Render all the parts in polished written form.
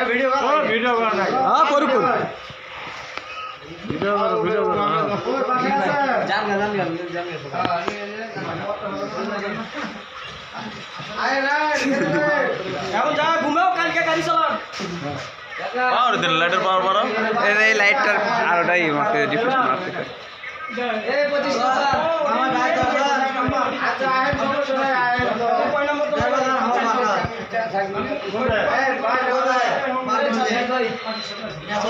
video করো video করো না হ্যাঁ করু করু ভিডিও করো ভিডিও করো ওই পাশে আছে জান গা আয় রে এখন যা ঘুমাও কালকে গাড়ি চালান পাওয়ার দিন লাইটের পাওয়ার পারো এই লাইটটার আলোটাই মারতে ডিফারেন্স মারতে এই 25 টাকা আমার গায়ে তো আচ্ছা আয় চলো চলো আয় কয় নম্বর তো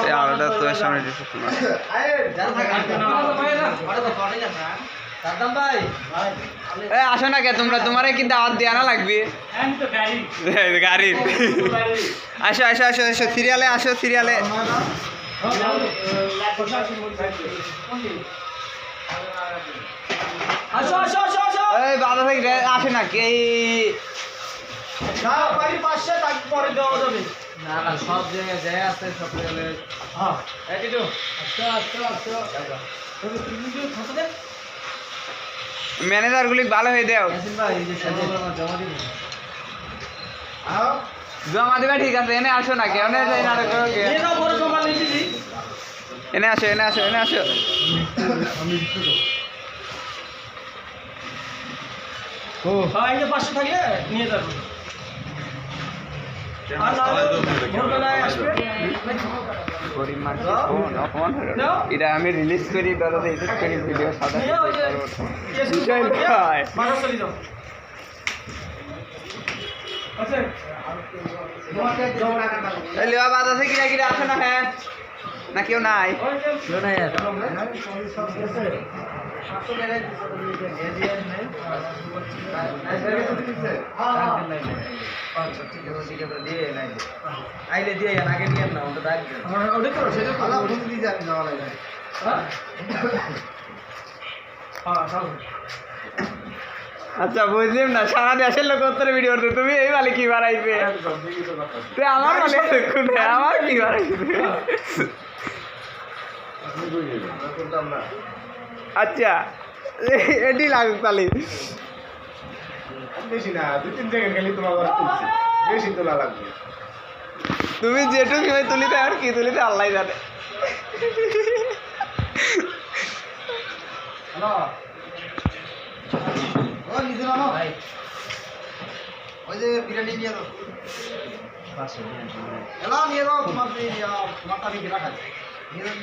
এই আলোটা তো সামনে ডিফারেন্স মারতে আয় জান থাকা ওটা তো পড়ে যাচ্ছে সাদ্দাম ভাই এ আসো না কে তোমরা তোমারে কি দাওয়াত দেয়া না লাগবে আমি তো গাড়ি আসো আসো আসো আসো সিরিয়ালে আসো সিরিয়ালে আসো আসো আসো আসো এই বাধা থেকে আসে না কে না বাড়ি পাশে তাক পরে দেওয়া যাবে না না সব জায়গায় যায় আছে সব জায়গায় হ্যাঁ এই দিদু আচ্ছা আচ্ছা আচ্ছা তুমি তুমি যে খাতা দে ম্যানেজার গুলি ভালো হয়ে দাও ভাই এই যে জমা দিন আও জমা দিবা ঠিক আছে এনে আসো না কে এনে যাই না করো কে এই নাও বড় জমা নিয়ে দিবি এনে আসো এনে আসো এনে আসো আমি দিতে দাও ও হ্যাঁ এই যে পাশে থাকলে নিয়ে যাবো আর না ভোরবেলায় আসবে গরিব মানুষ ফোন এটা আমি রিলিজ করি দাদা এডিট করি ভিডিও সাদা বিষয় নয় বাসা চলে যাও আচ্ছা তোমাকে জমা টাকা এই লিবা বাদ আছে কিরা কিরা আছে না হ্যাঁ না কেউ নাই কেউ নাই আর আইলে দিয়ে আগে নিয়ে না ওটা ওটা করো সেটা ভালো ওটা দিয়ে যাবে যাওয়া লাগে হ্যাঁ চলো আচ্ছা বুঝলাম না সারা দেশের লোক উত্তরে ভিডিও করতে তুমি এই মালে কি বাড়াইবে তুই আমার মালে কোনে আমার কি বাড়াইবে আচ্ছা এটি লাগুক তাহলে বেশি না 2-3 সেকেন্ড খালি তোমার ঘরে তুলছি বেশি তোলা লাগবে তুমি যেটুকু তুলিতে আর কি তুলিতে আল্লাহ জানে হ্যালো ও নিজে নাও ভাই ওই যে বিরিয়ানি নিয়ে দাও পাশে হ্যালো নিয়ে দাও তোমার মাথা দিয়ে রাখা নিয়ে দাও